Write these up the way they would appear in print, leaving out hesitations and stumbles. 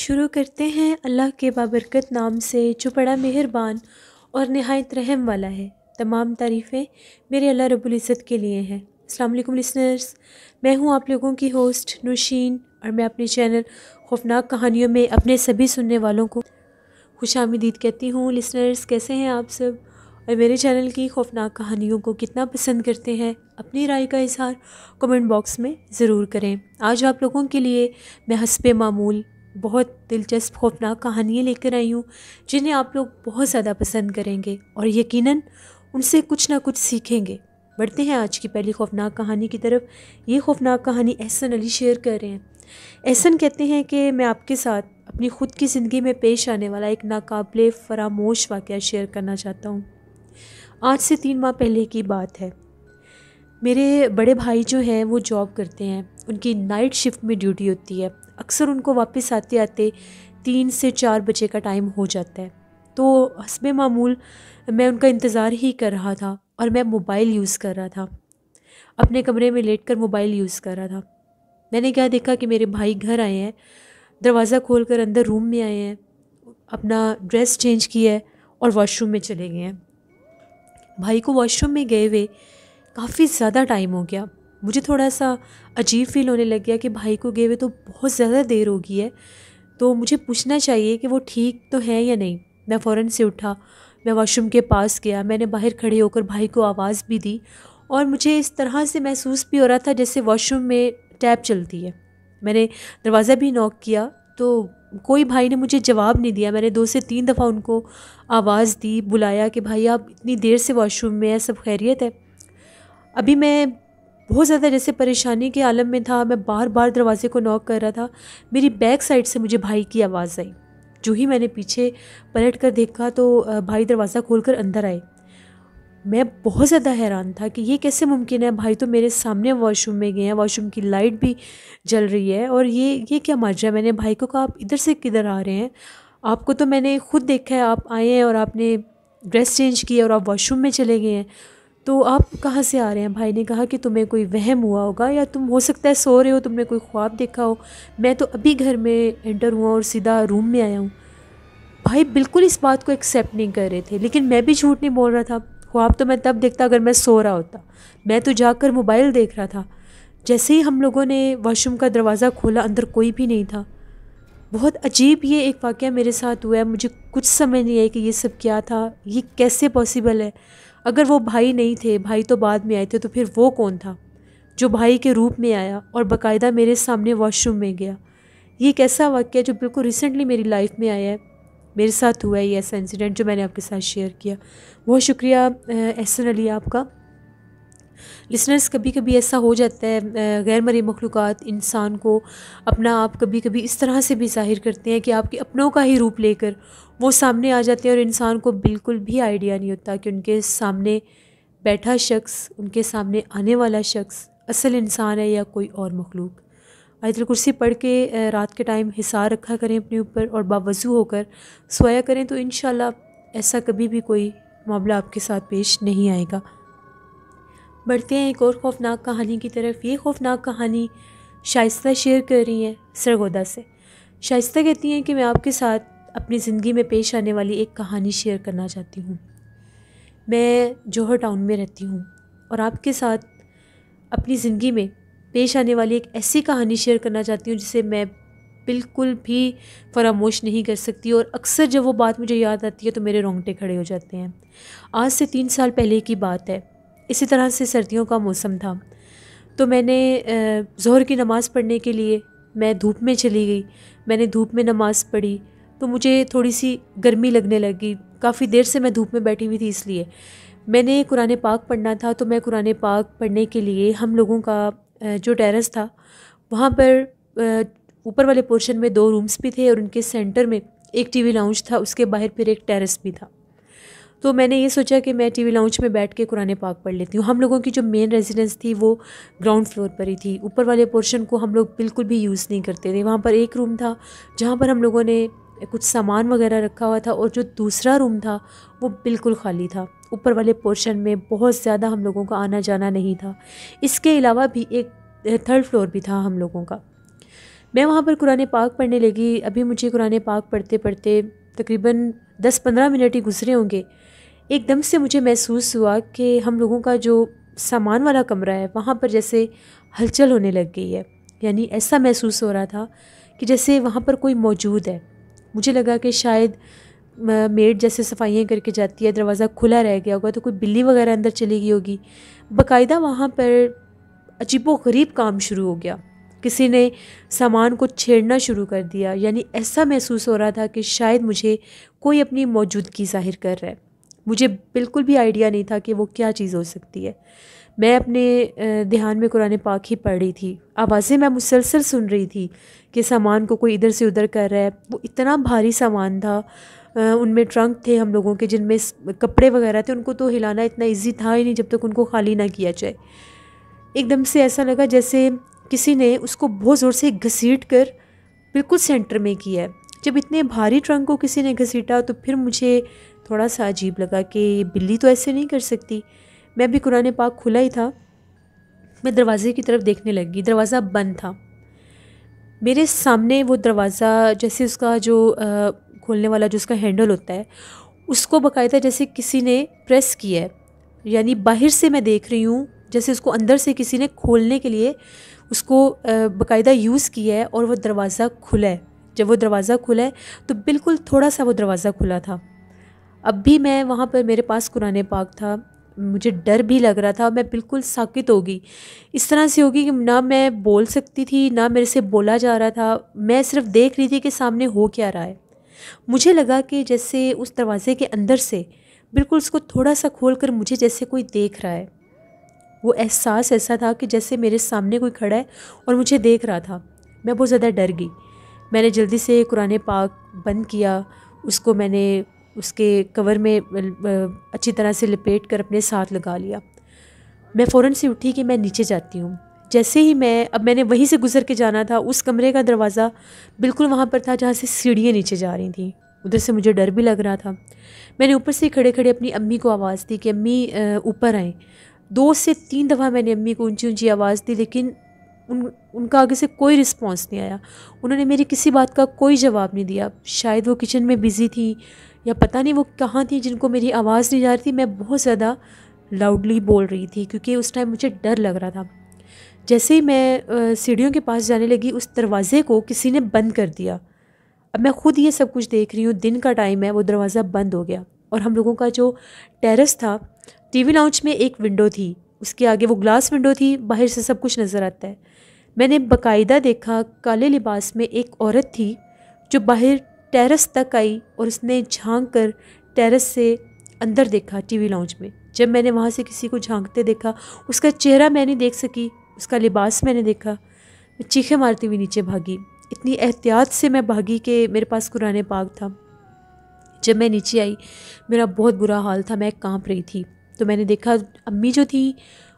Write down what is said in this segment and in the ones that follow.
شروع کرتے ہیں اللہ کے بابرکت نام سے جو بڑا مہربان اور نہایت رحم والا ہے۔ تمام تعریفیں میرے اللہ رب العزت کے لیے ہیں۔ السلام علیکم لسنرز، میں ہوں آپ لوگوں کی ہوسٹ نوشین، اور میں اپنے چینل خوفناک کہانیوں میں اپنے سبھی سننے والوں کو خوش آمدید کہتی ہوں۔ لسنرز، کیسے ہیں آپ سب، اور میرے چینل کی خوفناک کہانیوں کو کتنا پسند کرتے ہیں؟ اپنی رائے کا اظہار کمنٹ باکس میں ضرور کریں۔ آج آپ لوگوں کے لیے میں حسب معمول بہت دلچسپ خوفناک کہانیاں لے کر آئی ہوں، جنہیں آپ لوگ بہت زیادہ پسند کریں گے اور یقیناً ان سے کچھ نہ کچھ سیکھیں گے۔ بڑھتے ہیں آج کی پہلی خوفناک کہانی کی طرف۔ یہ خوفناک کہانی احسن علی شیئر کر رہے ہیں۔ احسن کہتے ہیں کہ میں آپ کے ساتھ اپنی خود کی زندگی میں پیش آنے والا ایک ناقابل فراموش واقعہ شیئر کرنا چاہتا ہوں۔ آج سے 3 ماہ پہلے کی بات ہے۔ میرے بڑے بھائی جو ہیں وہ جاب کرتے ہیں، ان کی نائٹ شفٹ میں ڈیوٹی ہوتی ہے۔ اکثر ان کو واپس آتے آتے 3 سے 4 بجے کا ٹائم ہو جاتا ہے۔ تو حسب معمول میں ان کا انتظار ہی کر رہا تھا، اور میں موبائل یوز کر رہا تھا، اپنے کمرے میں لیٹ کر موبائل یوز کر رہا تھا۔ میں نے کیا دیکھا کہ میرے بھائی گھر آئے ہیں، دروازہ کھول کر اندر روم میں آئے ہیں، اپنا ڈریس چینج کیا ہے اور واش روم میں چلے گئے ہیں۔ بھائی کو واش روم میں گئے ہوئے کافی زیادہ ٹائم ہو گیا۔ مجھے تھوڑا سا عجیب فیل ہونے لگ گیا کہ بھائی کو گئے ہوئے تو بہت زیادہ دیر ہو گئی ہے، تو مجھے پوچھنا چاہیے کہ وہ ٹھیک تو ہے یا نہیں۔ میں فوراً سے اٹھا، میں واش روم کے پاس گیا، میں نے باہر کھڑے ہو کر بھائی کو آواز بھی دی، اور مجھے اس طرح سے محسوس بھی ہو رہا تھا جیسے واش روم میں ٹیپ چلتی ہے۔ میں نے دروازہ بھی نوک کیا تو کوئی بھائی نے مجھے جواب نہیں دیا۔ میں نے 2 سے 3 دفعہ ان کو آواز دی، بلایا کہ بھائی آپ اتنی دیر سے واش روم میں ہیں، سب خیریت ہے؟ ابھی میں بہت زیادہ جیسے پریشانی کے عالم میں تھا، میں بار بار دروازے کو نوک کر رہا تھا۔ میری بیک سائڈ سے مجھے بھائی کی آواز آئی۔ جو ہی میں نے پیچھے پلٹ کر دیکھا تو بھائی دروازہ کھول کر اندر آئے۔ میں بہت زیادہ حیران تھا کہ یہ کیسے ممکن ہے، بھائی تو میرے سامنے واش روم میں گئے ہیں، واش روم کی لائٹ بھی جل رہی ہے، اور یہ کیا ماجرا ہے؟ میں نے بھائی کو کہا آپ ادھر سے کدھر آ رہے ہیں؟ آپ کو تو میں نے خود دیکھا ہے، آپ آئے ہیں اور آپ نے ڈریس چینج کی اور آپ واش روم میں چلے گئے ہیں، تو آپ کہاں سے آ رہے ہیں؟ بھائی نے کہا کہ تمہیں کوئی وہم ہوا ہوگا، یا تم ہو سکتا ہے سو رہے ہو، تم نے کوئی خواب دیکھا ہو، میں تو ابھی گھر میں انٹر ہوا اور سیدھا روم میں آیا ہوں۔ بھائی بالکل اس بات کو ایکسیپٹ نہیں کر رہے تھے، لیکن میں بھی جھوٹ نہیں بول رہا تھا۔ خواب تو میں تب دیکھتا اگر میں سو رہا ہوتا، میں تو جا کر موبائل دیکھ رہا تھا۔ جیسے ہی ہم لوگوں نے واش روم کا دروازہ کھولا، اندر کوئی بھی نہیں تھا۔ بہت عجیب یہ ایک واقعہ میرے ساتھ ہوا ہے، مجھے کچھ سمجھ نہیں آئی کہ یہ سب کیا تھا، یہ کیسے پاسبل ہے؟ اگر وہ بھائی نہیں تھے، بھائی تو بعد میں آئے تھے، تو پھر وہ کون تھا جو بھائی کے روپ میں آیا اور باقاعدہ میرے سامنے واش روم میں گیا؟ یہ ایک ایسا واقعہ جو بالکل ریسنٹلی میری لائف میں آیا ہے، میرے ساتھ ہوا ہے یہ ایسا انسیڈنٹ جو میں نے آپ کے ساتھ شیئر کیا۔ بہت شکریہ احسن علی آپ کا۔ لسنرز، کبھی کبھی ایسا ہو جاتا ہے، غیر مرئی مخلوقات انسان کو اپنا آپ کبھی کبھی اس طرح سے بھی ظاہر کرتے ہیں کہ آپ کے اپنوں کا ہی روپ لے کر وہ سامنے آ جاتے ہیں، اور انسان کو بالکل بھی آئیڈیا نہیں ہوتا کہ ان کے سامنے بیٹھا شخص، ان کے سامنے آنے والا شخص اصل انسان ہے یا کوئی اور مخلوق۔ آیت الکرسی پڑھ کے رات کے ٹائم حصار رکھا کریں اپنے اوپر، اور باوضو ہو کر سویا کریں، تو انشاءاللہ ایسا کبھی بھی کوئی معاملہ آپ کے ساتھ پیش نہیں آئے گا۔ بڑھتے ہیں ایک اور خوفناک کہانی کی طرف۔ یہ خوفناک کہانی شائستہ شیئر کر رہی ہیں سرگودا سے۔ شائستہ کہتی ہیں کہ میں آپ کے ساتھ اپنی زندگی میں پیش آنے والی ایک کہانی شیئر کرنا چاہتی ہوں۔ میں جوہر ٹاؤن میں رہتی ہوں، اور آپ کے ساتھ اپنی زندگی میں پیش آنے والی ایک ایسی کہانی شیئر کرنا چاہتی ہوں جسے میں بالکل بھی فراموش نہیں کر سکتی، اور اکثر جب وہ بات مجھے یاد آتی ہے تو میرے رونگٹے کھڑے ہو جاتے ہیں۔ آج سے 3 سال پہلے کی بات ہے۔ اسی طرح سے سردیوں کا موسم تھا، تو میں نے ظہر کی نماز پڑھنے کے لیے میں دھوپ میں چلی گئی۔ میں نے دھوپ میں نماز پڑھی تو مجھے تھوڑی سی گرمی لگنے لگی، کافی دیر سے میں دھوپ میں بیٹھی ہوئی تھی، اس لیے میں نے قرآن پاک پڑھنا تھا۔ تو میں قرآن پاک پڑھنے کے لیے ہم لوگوں کا جو ٹیرس تھا، وہاں پر اوپر والے پورشن میں 2 رومز بھی تھے، اور ان کے سینٹر میں ایک ٹی وی لاؤنج تھا، اس کے باہر پھر ایک ٹیرس بھی تھا۔ تو میں نے یہ سوچا کہ میں ٹی وی لاؤنج میں بیٹھ کے قرآن پاک پڑھ لیتی ہوں۔ ہم لوگوں کی جو مین ریزیڈنس تھی وہ گراؤنڈ فلور پر ہی تھی، اوپر والے پورشن کو ہم لوگ بالکل بھی یوز نہیں کرتے تھے۔ وہاں پر ایک روم تھا جہاں پر ہم لوگوں نے کچھ سامان وغیرہ رکھا ہوا تھا، اور جو دوسرا روم تھا وہ بالکل خالی تھا۔ اوپر والے پورشن میں بہت زیادہ ہم لوگوں کا آنا جانا نہیں تھا۔ اس کے علاوہ بھی ایک 3rd فلور بھی تھا ہم لوگوں کا۔ میں وہاں پر قرآن پاک پڑھنے لگی. ابھی مجھے قرآن پاک پڑھتے پڑھتے تقریباً 10-15 منٹ ہی گزرے ہوں گے. ایک دم سے مجھے محسوس ہوا کہ ہم لوگوں کا جو سامان والا کمرہ ہے وہاں پر جیسے ہلچل ہونے لگ گئی ہے. یعنی ایسا محسوس ہو رہا تھا کہ جیسے وہاں پر کوئی موجود ہے. مجھے لگا کہ شاید میڈ جیسے صفائیاں کر کے جاتی ہے, دروازہ کھلا رہ گیا ہوگا تو کوئی بلی وغیرہ اندر چلی گئی ہوگی. باقاعدہ وہاں پر عجیب و غریب کام شروع ہو گیا. کسی نے سامان کو چھیڑنا شروع کر دیا. یعنی ایسا محسوس ہو رہا تھا کہ شاید مجھے کوئی اپنی موجودگی ظاہر کر رہا ہے. مجھے بالکل بھی آئیڈیا نہیں تھا کہ وہ کیا چیز ہو سکتی ہے. میں اپنے دھیان میں قرآن پاک ہی پڑھ رہی تھی. آوازیں میں مسلسل سن رہی تھی کہ سامان کو کوئی ادھر سے ادھر کر رہا ہے. وہ اتنا بھاری سامان تھا, ان میں ٹرنک تھے ہم لوگوں کے جن میں کپڑے وغیرہ تھے. ان کو تو ہلانا اتنا ایزی تھا ہی نہیں جب تک ان کو خالی نہ کیا جائے. ایک دم سے ایسا لگا جیسے کسی نے اس کو بہت زور سے گھسیٹ کر بالکل سینٹر میں کیا ہے. جب اتنے بھاری ٹرنک کو کسی نے گھسیٹا تو پھر مجھے تھوڑا سا عجیب لگا کہ یہ بلی تو ایسے نہیں کر سکتی. میں بھی قرآن پاک کھلا ہی تھا, میں دروازے کی طرف دیکھنے لگی. دروازہ بند تھا. میرے سامنے وہ دروازہ جیسے اس کا جو کھولنے والا جو اس کا ہینڈل ہوتا ہے اس کو باقاعدہ جیسے کسی نے پریس کیا ہے. یعنی باہر سے میں دیکھ رہی ہوں جیسے اس کو اندر سے کسی نے کھولنے کے لیے اس کو باقاعدہ یوز کیا ہے اور وہ دروازہ کھلا ہے. جب وہ دروازہ کھلا ہے تو بالکل تھوڑا سا وہ دروازہ کھلا تھا. اب بھی میں وہاں پر میرے پاس قرآن پاک تھا. مجھے ڈر بھی لگ رہا تھا. میں بالکل ساکت ہو گئی. اس طرح سے ہوگی کہ نہ میں بول سکتی تھی نہ میرے سے بولا جا رہا تھا. میں صرف دیکھ رہی تھی کہ سامنے ہو کیا رہا ہے. مجھے لگا کہ جیسے اس دروازے کے اندر سے بالکل اس کو تھوڑا سا کھول کر مجھے جیسے کوئی دیکھ رہا ہے. وہ احساس ایسا تھا کہ جیسے میرے سامنے کوئی کھڑا ہے اور مجھے دیکھ رہا تھا. میں بہت زیادہ ڈر گئی. میں نے جلدی سے قرآن پاک بند کیا. اس کو میں نے اس کے کور میں اچھی طرح سے لپیٹ کر اپنے ساتھ لگا لیا. میں فوراً سے اٹھی کہ میں نیچے جاتی ہوں. جیسے ہی میں نے وہیں سے گزر کے جانا تھا. اس کمرے کا دروازہ بالکل وہاں پر تھا جہاں سے سیڑھیاں نیچے جا رہی تھیں. ادھر سے مجھے ڈر بھی لگ رہا تھا. میں نے اوپر سے کھڑے کھڑے اپنی امی کو آواز دی کہ امی اوپر آئیں. 2 سے 3 دفعہ میں نے امی کو اونچی اونچی آواز دی لیکن ان کا آگے سے کوئی رسپانس نہیں آیا. انہوں نے میری کسی بات کا کوئی جواب نہیں دیا. شاید وہ کچن میں بزی تھی یا پتہ نہیں وہ کہاں تھی جن کو میری آواز نہیں جا رہی تھی. میں بہت زیادہ لاؤڈلی بول رہی تھی کیونکہ اس ٹائم مجھے ڈر لگ رہا تھا. جیسے ہی میں سیڑھیوں کے پاس جانے لگی اس دروازے کو کسی نے بند کر دیا. اب میں خود یہ سب کچھ دیکھ رہی ہوں. دن کا ٹائم ہے. وہ دروازہ بند ہو گیا اور ہم لوگوں کا جو ٹیرس تھا, ٹی وی لاؤنج میں ایک ونڈو تھی, اس کے آگے وہ گلاس ونڈو تھی, باہر سے سب کچھ نظر آتا ہے. میں نے باقاعدہ دیکھا کالے لباس میں ایک عورت تھی جو باہر ٹیرس تک آئی اور اس نے جھانک کر ٹیرس سے اندر دیکھا ٹی وی لاؤنج میں. جب میں نے وہاں سے کسی کو جھانکتے دیکھا, اس کا چہرہ میں نہیں دیکھ سکی, اس کا لباس میں نے دیکھا. میں چیخیں مارتی ہوئی نیچے بھاگی. اتنی احتیاط سے میں بھاگی کہ میرے پاس قرآن پاک تھا. جب میں نیچے آئی میرا بہت برا حال تھا. میں کانپ رہی تھی. تو میں نے دیکھا امی جو تھی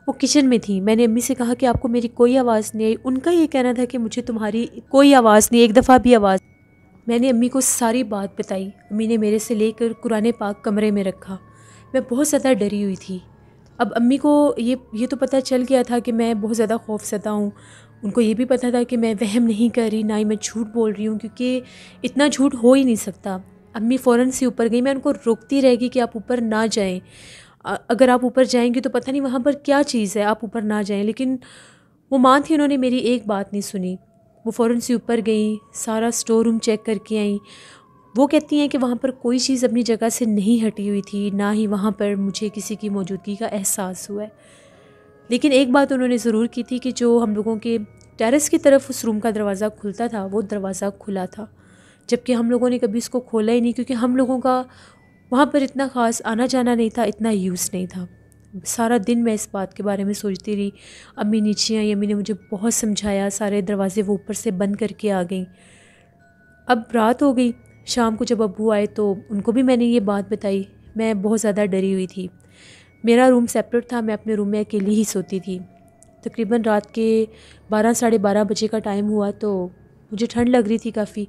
وہ کچن میں تھی. میں نے امی سے کہا کہ آپ کو میری کوئی آواز نہیں آئی. ان کا یہ کہنا تھا کہ مجھے تمہاری کوئی آواز نہیں, ایک دفعہ بھی آواز. میں نے امی کو ساری بات بتائی. امی نے میرے سے لے کر قرآن پاک کمرے میں رکھا. میں بہت زیادہ ڈری ہوئی تھی. اب امی کو یہ تو پتہ چل گیا تھا کہ میں بہت زیادہ خوف زدہ ہوں. ان کو یہ بھی پتہ تھا کہ میں وہم نہیں کر رہی, نہ ہی میں جھوٹ بول رہی ہوں کیونکہ اتنا جھوٹ ہو ہی نہیں سکتا. امی فوراً سے اوپر گئی. میں ان کو روکتی رہ گئی کہ آپ اوپر نہ جائیں. اگر آپ اوپر جائیں گے تو پتہ نہیں وہاں پر کیا چیز ہے, آپ اوپر نہ جائیں. لیکن وہ ماں تھی, انہوں نے میری ایک بات نہیں سنی. وہ فوراً سے اوپر گئیں, سارا اسٹور روم چیک کر کے آئیں. وہ کہتی ہیں کہ وہاں پر کوئی چیز اپنی جگہ سے نہیں ہٹی ہوئی تھی, نہ ہی وہاں پر مجھے کسی کی موجودگی کا احساس ہوا ہے. لیکن ایک بات انہوں نے ضرور کی تھی کہ جو ہم لوگوں کے ٹیرس کی طرف اس روم کا دروازہ کھلتا تھا وہ دروازہ کھلا تھا, جبکہ ہم لوگوں نے کبھی اس کو کھولا ہی نہیں کیونکہ ہم لوگوں کا وہاں پر اتنا خاص آنا جانا نہیں تھا, اتنا یوز نہیں تھا. سارا دن میں اس بات کے بارے میں سوچتی رہی. امی نیچے آئیں, امی نے مجھے بہت سمجھایا. سارے دروازے وہ اوپر سے بند کر کے آ گئیں. اب رات ہو گئی. شام کو جب ابو آئے تو ان کو بھی میں نے یہ بات بتائی. میں بہت زیادہ ڈری ہوئی تھی. میرا روم سیپریٹ تھا, میں اپنے روم میں اکیلی ہی سوتی تھی. تقریباً رات کے 12-12:30 بجے کا ٹائم ہوا تو مجھے ٹھنڈ لگ رہی تھی کافی.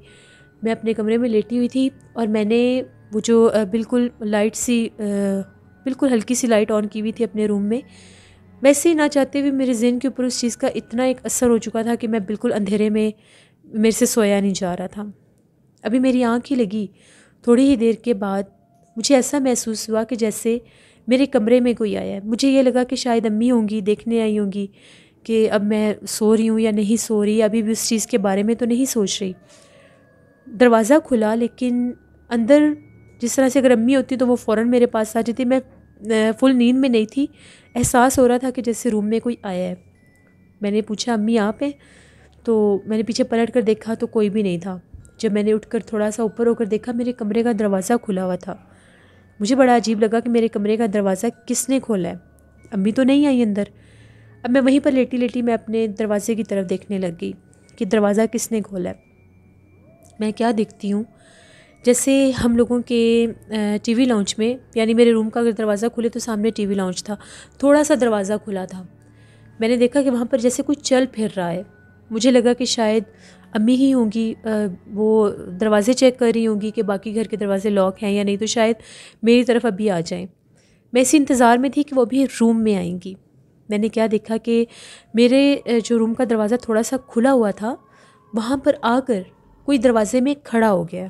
میں اپنے کمرے میں لیٹی ہوئی تھی اور میں نے وہ جو بالکل لائٹ سی بالکل ہلکی سی لائٹ آن کی ہوئی تھی اپنے روم میں. ویسے ہی نہ چاہتے ہوئے میرے ذہن کے اوپر اس چیز کا اتنا ایک اثر ہو چکا تھا کہ میں بالکل اندھیرے میں میرے سے سویا نہیں جا رہا تھا۔ ابھی میری آنکھ ہی لگی، تھوڑی ہی دیر کے بعد مجھے ایسا محسوس ہوا کہ جیسے میرے کمرے میں کوئی آیا ہے۔ مجھے یہ لگا کہ شاید امی ہوں گی، دیکھنے آئی ہوں گی کہ اب میں سو رہی ہوں یا نہیں سو رہی، ابھی بھی اس چیز کے بارے میں تو نہیں سوچ رہی۔ دروازہ کھلا، لیکن اندر جس طرح سے اگر امی ہوتی تو وہ فوراً میرے پاس آ جاتی۔ میں فل نیند میں نہیں تھی، احساس ہو رہا تھا کہ جیسے روم میں کوئی آیا ہے۔ میں نے پوچھا امی آپ ہیں؟ تو میں نے پیچھے پلٹ کر دیکھا تو کوئی بھی نہیں تھا۔ جب میں نے اٹھ کر تھوڑا سا اوپر ہو کر دیکھا، میرے کمرے کا دروازہ کھلا ہوا تھا۔ مجھے بڑا عجیب لگا کہ میرے کمرے کا دروازہ کس نے کھولا ہے، امی تو نہیں آئی اندر۔ اب میں وہیں پر لیٹی لیٹی میں اپنے دروازے کی طرف دیکھنے لگ گئی کہ دروازہ کس نے کھولا ہے۔ میں کیا دیکھتی ہوں، جیسے ہم لوگوں کے ٹی وی لاؤنج میں، یعنی میرے روم کا اگر دروازہ کھلے تو سامنے ٹی وی لاؤنج تھا، تھوڑا سا دروازہ کھلا تھا۔ میں نے دیکھا کہ وہاں پر جیسے کوئی چل پھر رہا ہے۔ مجھے لگا کہ شاید امی ہی ہوں گی، وہ دروازے چیک کر رہی ہوں گی کہ باقی گھر کے دروازے لاک ہیں یا نہیں، تو شاید میری طرف ابھی آ جائیں۔ میں اسی انتظار میں تھی کہ وہ ابھی روم میں آئیں گی۔ میں نے کیا دیکھا کہ میرے جو روم کا دروازہ تھوڑا سا کھلا ہوا تھا، وہاں پر آ کر کوئی دروازے میں کھڑا ہو گیا۔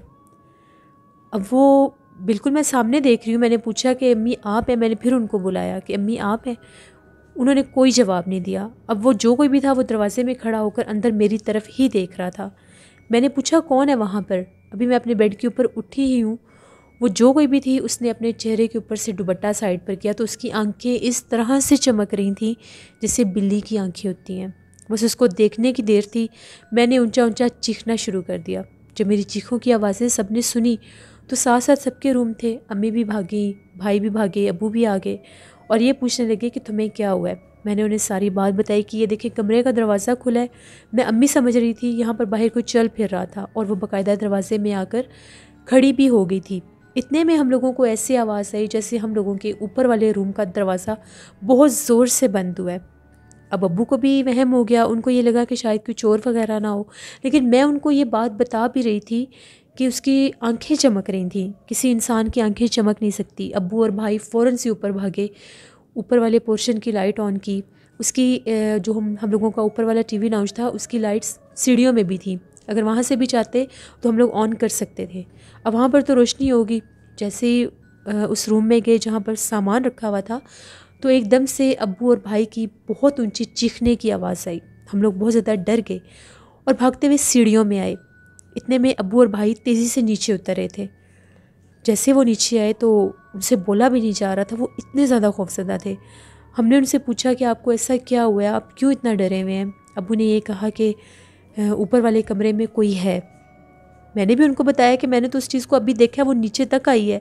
اب وہ بالکل میں سامنے دیکھ رہی ہوں۔ میں نے پوچھا کہ امی آپ ہیں؟ میں نے پھر ان کو بلایا کہ امی آپ ہیں؟ انہوں نے کوئی جواب نہیں دیا۔ اب وہ جو کوئی بھی تھا وہ دروازے میں کھڑا ہو کر اندر میری طرف ہی دیکھ رہا تھا۔ میں نے پوچھا کون ہے وہاں پر؟ ابھی میں اپنے بیڈ کے اوپر اٹھی ہی ہوں۔ وہ جو کوئی بھی تھی اس نے اپنے چہرے کے اوپر سے دوپٹہ سائڈ پر کیا تو اس کی آنکھیں اس طرح سے چمک رہی تھیں جیسے بلی کی آنکھیں ہوتی ہیں۔ بس اس کو دیکھنے کی دیر تھی، میں نے اونچا اونچا چیخنا شروع کر دیا۔ جب میری چیخوں کی آوازیں سب نے سنی تو ساتھ ساتھ سب کے روم تھے، امی بھی بھاگی، بھائی بھی بھاگے، ابو بھی آ گئے اور یہ پوچھنے لگے کہ تمہیں کیا ہوا ہے۔ میں نے انہیں ساری بات بتائی کہ یہ دیکھیں کمرے کا دروازہ کھلا ہے۔ میں امی سمجھ رہی تھی، یہاں پر باہر کوئی چل پھر رہا تھا اور وہ باقاعدہ دروازے میں آ کر کھڑی بھی ہو گئی تھی۔ اتنے میں ہم لوگوں کو ایسی آواز آئی جیسے ہم لوگوں کے اوپر والے روم کا دروازہ بہت زور سے بند ہوا ہے۔ اب ابو کو بھی وہم ہو گیا، ان کو یہ لگا کہ شاید کوئی چور وغیرہ نہ ہو، لیکن میں ان کو یہ بات بتا بھی رہی تھی کہ اس کی آنکھیں چمک رہی تھیں۔ کسی انسان کی آنکھیں چمک نہیں سکتی۔ ابو اور بھائی فوراً سے اوپر بھاگے، اوپر والے پورشن کی لائٹ آن کی۔ اس کی جو ہم لوگوں کا اوپر والا ٹی وی لاؤنج تھا اس کی لائٹس سیڑھیوں میں بھی تھیں، اگر وہاں سے بھی چاہتے تو ہم لوگ آن کر سکتے تھے۔ اب وہاں پر تو روشنی ہوگی۔ جیسے ہی اس روم میں گئے جہاں پر سامان رکھا ہوا تھا تو ایک دم سے ابو اور بھائی کی بہت اونچی چیخنے کی آواز آئی۔ ہم لوگ بہت زیادہ ڈر گئے اور بھاگتے ہوئے سیڑھیوں میں آئے۔ اتنے میں ابو اور بھائی تیزی سے نیچے اتر رہے تھے۔ جیسے وہ نیچے آئے تو ان سے بولا بھی نہیں جا رہا تھا، وہ اتنے زیادہ خوفزدہ تھے۔ ہم نے ان سے پوچھا کہ آپ کو ایسا کیا ہوا ہے، آپ کیوں اتنا ڈرے ہوئے ہیں؟ ابو نے یہ کہا کہ اوپر والے کمرے میں کوئی ہے۔ میں نے بھی ان کو بتایا کہ میں نے تو اس چیز کو ابھی دیکھا ہے، وہ نیچے تک آئی ہے۔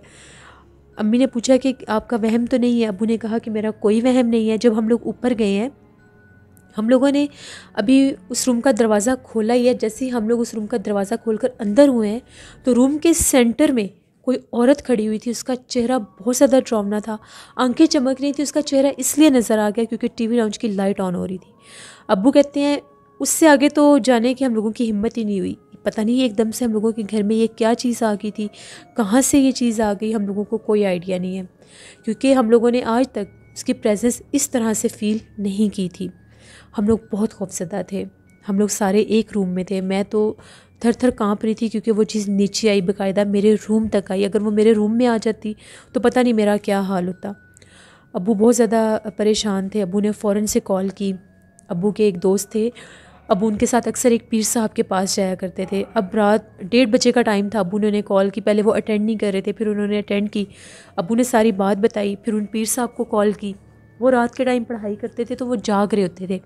امی نے پوچھا کہ آپ کا وہم تو نہیں ہے؟ ابو نے کہا کہ میرا کوئی وہم نہیں ہے۔ جب ہم لوگ اوپر گئے ہیں، ہم لوگوں نے ابھی اس روم کا دروازہ کھولا ہی ہے، جیسے ہی ہم لوگ اس روم کا دروازہ کھول کر اندر ہوئے ہیں تو روم کے سینٹر میں کوئی عورت کھڑی ہوئی تھی۔ اس کا چہرہ بہت زیادہ ڈراؤنا تھا، آنکھیں چمک رہی تھیں۔ اس کا چہرہ اس لیے نظر آ گیا کیونکہ ٹی وی لاؤنج کی لائٹ آن ہو رہی تھی۔ ابو کہتے ہیں اس سے آگے تو جانے کی ہم لوگوں کی ہمت ہی نہیں ہوئی۔ پتہ نہیں ایک دم سے ہم لوگوں کے گھر میں یہ کیا چیز آ گئی تھی، کہاں سے یہ چیز آ گئی، ہم لوگوں کو کوئی آئیڈیا نہیں ہے، کیونکہ ہم لوگوں نے آج تک اس کی پریزنس اس طرح سے فیل نہیں کی تھی۔ ہم لوگ بہت خوفزدہ تھے۔ ہم لوگ سارے ایک روم میں تھے۔ میں تو تھر تھر کانپ رہی تھی کیونکہ وہ چیز نیچے آئی، باقاعدہ میرے روم تک آئی۔ اگر وہ میرے روم میں آ جاتی تو پتہ نہیں میرا کیا حال ہوتا۔ ابو بہت زیادہ پریشان تھے۔ ابو نے فوراً سے کال کی۔ ابو کے ایک دوست تھے، ابو ان کے ساتھ اکثر ایک پیر صاحب کے پاس جایا کرتے تھے۔ اب رات 1:30 بجے کا ٹائم تھا۔ ابو نے انہیں کال کی، پہلے وہ اٹینڈ نہیں کر رہے تھے، پھر انہوں نے اٹینڈ کی۔ ابو نے ساری بات بتائی، پھر ان پیر صاحب کو کال کی۔ وہ رات کے ٹائم پڑھائی کرتے تھے تو وہ جاگ رہے ہوتے تھے،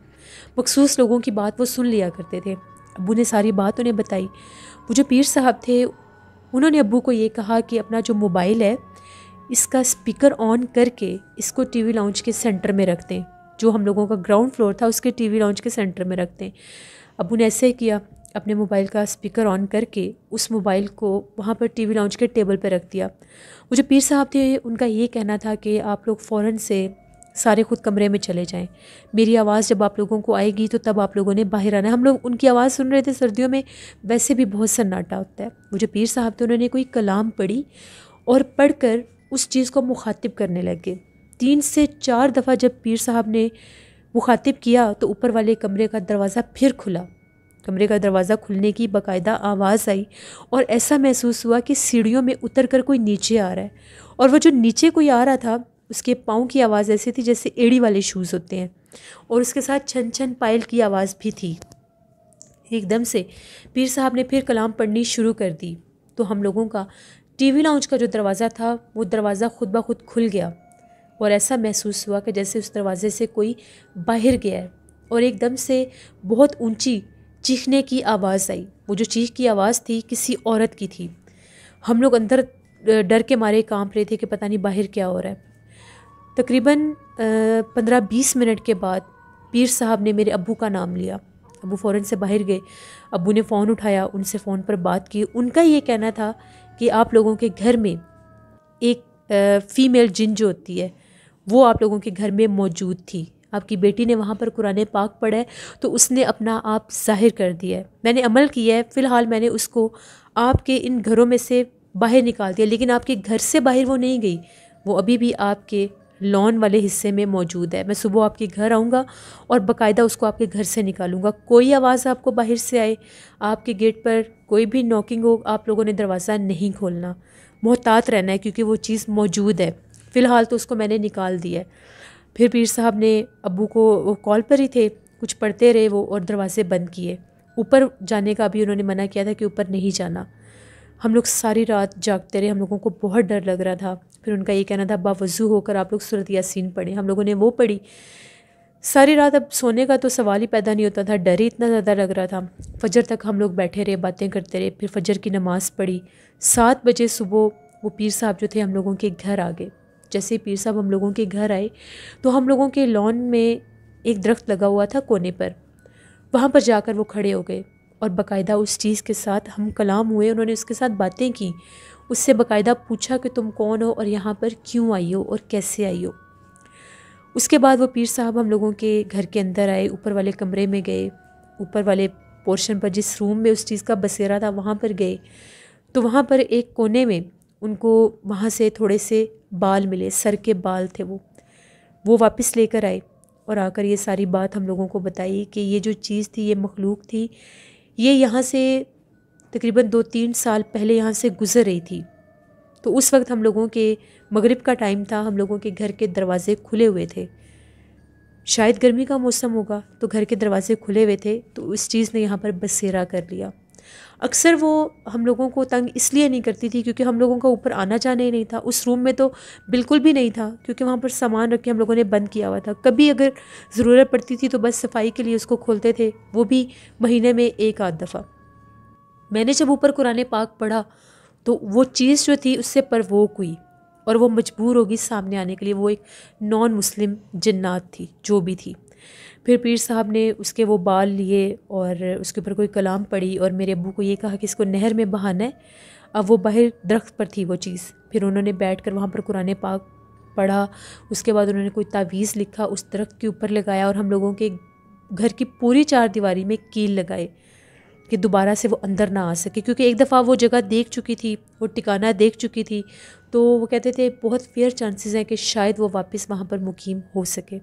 مخصوص لوگوں کی بات وہ سن لیا کرتے تھے۔ ابو نے ساری بات انہیں بتائی۔ وہ جو پیر صاحب تھے انہوں نے ابو کو یہ کہا کہ اپنا جو موبائل ہے اس کا اسپیکر آن کر کے اس کو ٹی وی لاؤنج کے سینٹر میں رکھ دیں، جو ہم لوگوں کا گراؤنڈ فلور تھا اس کے ٹی وی لاؤنج کے سینٹر میں رکھ دیں۔ ابو نے ایسے کیا، اپنے موبائل کا اسپیکر آن کر کے اس موبائل کو وہاں پر ٹی وی لاؤنج کے ٹیبل پہ رکھ دیا۔ وہ جو پیر صاحب تھے ان کا یہ کہنا تھا کہ آپ لوگ فوراً سے سارے خود کمرے میں چلے جائیں، میری آواز جب آپ لوگوں کو آئے گی تو تب آپ لوگوں نے باہر آنا ہے۔ ہم لوگ ان کی آواز سن رہے تھے، سردیوں میں ویسے بھی بہت سناٹا ہوتا ہے۔ وہ جو پیر صاحب تھے انہوں نے کوئی کلام پڑھی اور پڑھ کر اس چیز کو مخاطب کرنے لگے۔ 3 سے 4 دفعہ جب پیر صاحب نے مخاطب کیا تو اوپر والے کمرے کا دروازہ پھر کھلا کمرے کا دروازہ کھلنے کی باقاعدہ آواز آئی اور ایسا محسوس ہوا کہ سیڑھیوں میں اتر کر کوئی نیچے آ رہا ہے، اور وہ جو نیچے کوئی آ رہا تھا اس کے پاؤں کی آواز ایسی تھی جیسے ایڑی والے شوز ہوتے ہیں، اور اس کے ساتھ چھن چھن پائل کی آواز بھی تھی۔ ایک دم سے پیر صاحب نے پھر کلام پڑھنی شروع کر دی تو ہم لوگوں کا ٹی وی لاؤنج کا جو دروازہ تھا وہ دروازہ خود بخود کھل گیا، اور ایسا محسوس ہوا کہ جیسے اس دروازے سے کوئی باہر گیا ہے، اور ایک دم سے بہت اونچی چیخنے کی آواز آئی۔ وہ جو چیخ کی آواز تھی کسی عورت کی تھی۔ ہم لوگ اندر ڈر کے مارے کانپ رہے تھے کہ پتہ نہیں باہر کیا ہو رہا ہے۔ تقریباً 15-20 منٹ کے بعد پیر صاحب نے میرے ابو کا نام لیا۔ ابو فوراً سے باہر گئے، ابو نے فون اٹھایا، ان سے فون پر بات کی۔ ان کا یہ کہنا تھا کہ آپ لوگوں کے گھر میں ایک فیمیل جن جو ہوتی ہے وہ آپ لوگوں کے گھر میں موجود تھی، آپ کی بیٹی نے وہاں پر قرآن پاک پڑھا ہے تو اس نے اپنا آپ ظاہر کر دیا ہے۔ میں نے عمل کیا ہے، فی الحال میں نے اس کو آپ کے ان گھروں میں سے باہر نکال دیا، لیکن آپ کے گھر سے باہر وہ نہیں گئی، وہ ابھی بھی آپ کے لان والے حصے میں موجود ہے۔ میں صبح آپ کے گھر آؤں گا اور باقاعدہ اس کو آپ کے گھر سے نکالوں گا۔ کوئی آواز آپ کو باہر سے آئے، آپ کے گیٹ پر کوئی بھی نوکنگ ہو، آپ لوگوں نے دروازہ نہیں کھولنا، محتاط رہنا ہے کیونکہ وہ چیز موجود ہے۔ فی الحال تو اس کو میں نے نکال دیا ہے۔ پھر پیر صاحب نے ابو کو، وہ کال پر ہی تھے، کچھ پڑھتے رہے وہ، اور دروازے بند کیے۔ اوپر جانے کا بھی انہوں نے منع کیا تھا کہ اوپر نہیں جانا۔ ہم لوگ ساری رات جاگتے رہے، ہم لوگوں کو بہت ڈر لگ رہا تھا۔ پھر ان کا یہ کہنا تھا باوضو ہو کر آپ لوگ سورۃ یاسین پڑھیں، ہم لوگوں نے وہ پڑھی ساری رات۔ اب سونے کا تو سوال ہی پیدا نہیں ہوتا تھا، ڈر ہی اتنا زیادہ لگ رہا تھا۔ فجر تک ہم لوگ بیٹھے رہے، باتیں کرتے رہے، پھر فجر کی نماز پڑھی۔ 7 بجے صبح وہ پیر صاحب جو تھے ہم لوگوں کے گھر آ گئے۔ جیسے پیر صاحب ہم لوگوں کے گھر آئے تو ہم لوگوں کے لان میں ایک درخت لگا ہوا تھا کونے پر، وہاں پر جا کر وہ کھڑے ہو گئے اور باقاعدہ اس چیز کے ساتھ ہم کلام ہوئے۔ انہوں نے اس کے ساتھ باتیں کی، اس سے باقاعدہ پوچھا کہ تم کون ہو اور یہاں پر کیوں آئی ہو اور کیسے آئی ہو۔ اس کے بعد وہ پیر صاحب ہم لوگوں کے گھر کے اندر آئے، اوپر والے کمرے میں گئے، اوپر والے پورشن پر جس روم میں اس چیز کا بسیرا تھا وہاں پر گئے تو وہاں پر ایک کونے میں ان کو وہاں سے تھوڑے سے بال ملے، سر کے بال تھے وہ واپس لے کر آئے اور آ کر یہ ساری بات ہم لوگوں کو بتائی کہ یہ جو چیز تھی، یہ مخلوق تھی، یہ یہاں سے تقریباً 2-3 سال پہلے یہاں سے گزر رہی تھی۔ تو اس وقت ہم لوگوں کے مغرب کا ٹائم تھا، ہم لوگوں کے گھر کے دروازے کھلے ہوئے تھے، شاید گرمی کا موسم ہوگا تو گھر کے دروازے کھلے ہوئے تھے، تو اس چیز نے یہاں پر بسیرا کر لیا۔ اکثر وہ ہم لوگوں کو تنگ اس لیے نہیں کرتی تھی کیونکہ ہم لوگوں کا اوپر آنا جانا ہی نہیں تھا، اس روم میں تو بالکل بھی نہیں تھا کیونکہ وہاں پر سامان رکھ کے ہم لوگوں نے بند کیا ہوا تھا۔ کبھی اگر ضرورت پڑتی تھی تو بس صفائی کے لیے اس کو کھولتے تھے، وہ بھی مہینے میں 1-8 دفعہ۔ میں نے جب اوپر قرآن پاک پڑھا تو وہ چیز جو تھی اس سے پرووک ہوئی اور وہ مجبور ہوگی سامنے آنے کے لیے۔ وہ ایک نان مسلم جنات تھی جو بھی تھی۔ پھر پیر صاحب نے اس کے وہ بال لیے اور اس کے اوپر کوئی کلام پڑھی اور میرے ابو کو یہ کہا کہ اس کو نہر میں بہانا ہے۔ اب وہ باہر درخت پر تھی وہ چیز، پھر انہوں نے بیٹھ کر وہاں پر قرآن پاک پڑھا۔ اس کے بعد انہوں نے کوئی تعویذ لکھا، اس درخت کے اوپر لگایا اور ہم لوگوں کے گھر کی پوری 4 دیواری میں کیل لگائے کہ دوبارہ سے وہ اندر نہ آ سکے، کیونکہ ایک دفعہ وہ جگہ دیکھ چکی تھی، وہ ٹھکانہ دیکھ چکی تھی، تو وہ کہتے تھے بہت فیئر چانسز ہیں کہ شاید وہ واپس وہاں پر مقیم ہو سکے۔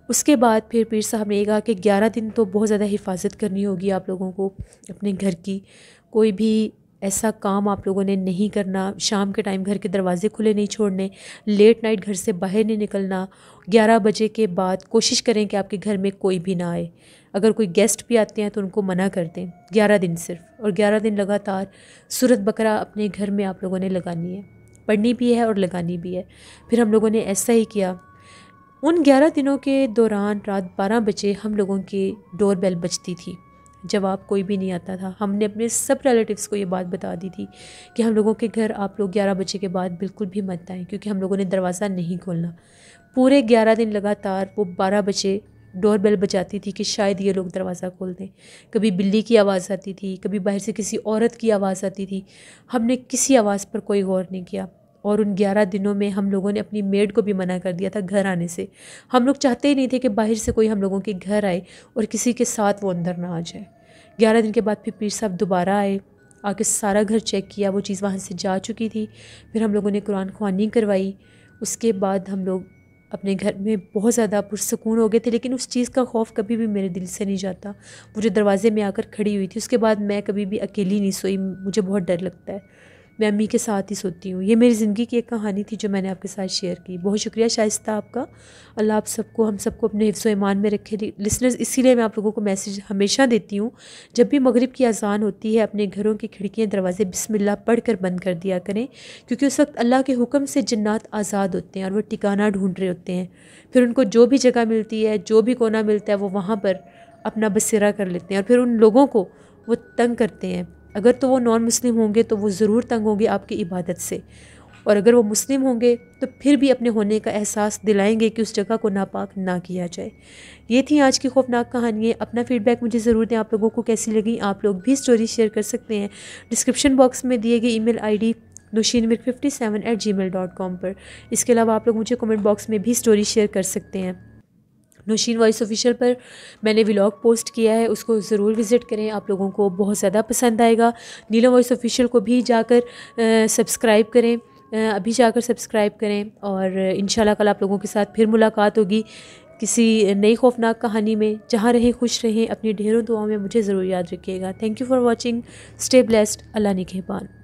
اس کے بعد پھر پیر صاحب نے یہ کہا کہ 11 دن تو بہت زیادہ حفاظت کرنی ہوگی آپ لوگوں کو اپنے گھر کی، کوئی بھی ایسا کام آپ لوگوں نے نہیں کرنا، شام کے ٹائم گھر کے دروازے کھلے نہیں چھوڑنے، لیٹ نائٹ گھر سے باہر نہیں نکلنا، 11 بجے کے بعد کوشش کریں کہ آپ کے گھر میں کوئی بھی نہ آئے، اگر کوئی گیسٹ بھی آتے ہیں تو ان کو منع کر دیں۔ 11 دن صرف، اور 11 دن لگاتار سورۃ بقرہ اپنے گھر میں آپ لوگوں نے لگانی ہے، پڑھنی بھی ہے اور لگانی بھی ہے۔ پھر ہم لوگوں نے ایسا ہی کیا۔ ان 11 دنوں کے دوران رات 12 بجے ہم لوگوں کی ڈور بیل بجتی تھی، جواب کوئی بھی نہیں آتا تھا۔ ہم نے اپنے سب ریلیٹیوز کو یہ بات بتا دی تھی کہ ہم لوگوں کے گھر آپ لوگ 11 بجے کے بعد بالکل بھی مت آئیں، کیونکہ ہم لوگوں نے دروازہ نہیں کھولنا۔ پورے 11 دن لگاتار وہ 12 بجے ڈور بیل بجاتی تھی کہ شاید یہ لوگ دروازہ کھول دیں۔ کبھی بلی کی آواز آتی تھی، کبھی باہر سے کسی عورت کی آواز آتی تھی، ہم نے کسی آواز پر کوئی غور نہیں کیا۔ اور ان 11 دنوں میں ہم لوگوں نے اپنی میڈ کو بھی منع کر دیا تھا گھر آنے سے۔ ہم لوگ چاہتے ہی نہیں تھے کہ باہر سے کوئی ہم لوگوں کے گھر آئے اور کسی کے ساتھ وہ اندر نہ آ جائے۔ 11 دن کے بعد پھر پیر صاحب دوبارہ آئے، آ کے سارا گھر چیک کیا، وہ چیز وہاں سے جا چکی تھی۔ پھر ہم لوگوں نے قرآن خوانی کروائی۔ اس کے بعد ہم لوگ اپنے گھر میں بہت زیادہ پرسکون ہو گئے تھے، لیکن اس چیز کا خوف کبھی بھی میرے دل سے نہیں جاتا۔ وہ جو دروازے میں آ کر کھڑی ہوئی تھی، اس کے بعد میں کبھی بھی اکیلی نہیں سوئی، مجھے بہت ڈر لگتا ہے، میں امی کے ساتھ ہی سوتی ہوں۔ یہ میری زندگی کی ایک کہانی تھی جو میں نے آپ کے ساتھ شیئر کی۔ بہت شکریہ شائستہ آپ کا، اللہ آپ سب کو، ہم سب کو اپنے حفظ و ایمان میں رکھے۔ لسنرز، اسی لیے میں آپ لوگوں کو میسیج ہمیشہ دیتی ہوں، جب بھی مغرب کی اذان ہوتی ہے اپنے گھروں کی کھڑکیاں دروازے بسم اللہ پڑھ کر بند کر دیا کریں، کیونکہ اس وقت اللہ کے حکم سے جنات آزاد ہوتے ہیں اور وہ ٹھکانہ ڈھونڈ رہے ہوتے ہیں۔ پھر ان کو جو بھی جگہ ملتی ہے، جو بھی کونا ملتا ہے، وہ وہاں پر اپنا بسیرا کر لیتے ہیں، اور پھر ان لوگوں کو وہ تنگ کرتے ہیں۔ اگر تو وہ نان مسلم ہوں گے تو وہ ضرور تنگ ہوں گے آپ کی عبادت سے، اور اگر وہ مسلم ہوں گے تو پھر بھی اپنے ہونے کا احساس دلائیں گے کہ اس جگہ کو ناپاک نہ کیا جائے۔ یہ تھی آج کی خوفناک کہانیاں۔ اپنا فیڈ بیک مجھے ضرور دیں، آپ لوگوں کو کیسی لگیں۔ آپ لوگ بھی سٹوری شیئر کر سکتے ہیں ڈسکرپشن باکس میں دیے گئے ای میل آئی ڈی نوشین57@gmail.com پر۔ اس کے علاوہ آپ لوگ مجھے کمنٹ باکس میں بھی سٹوری شیئر کر سکتے ہیں۔ نوشین وائس آفیشیل پر میں نے ولاگ پوسٹ کیا ہے، اس کو ضرور وزٹ کریں، آپ لوگوں کو بہت زیادہ پسند آئے گا۔ نیلم وائس آفیشیل کو بھی جا کر سبسکرائب کریں، ابھی جا کر سبسکرائب کریں، اور انشاءاللہ کل آپ لوگوں کے ساتھ پھر ملاقات ہوگی کسی نئی خوفناک کہانی میں۔ جہاں رہیں خوش رہیں، اپنی ڈھیروں دعاؤں میں مجھے ضرور یاد رکھیے گا۔ Thank you for watching, stay blessed, اللہ نگہبان۔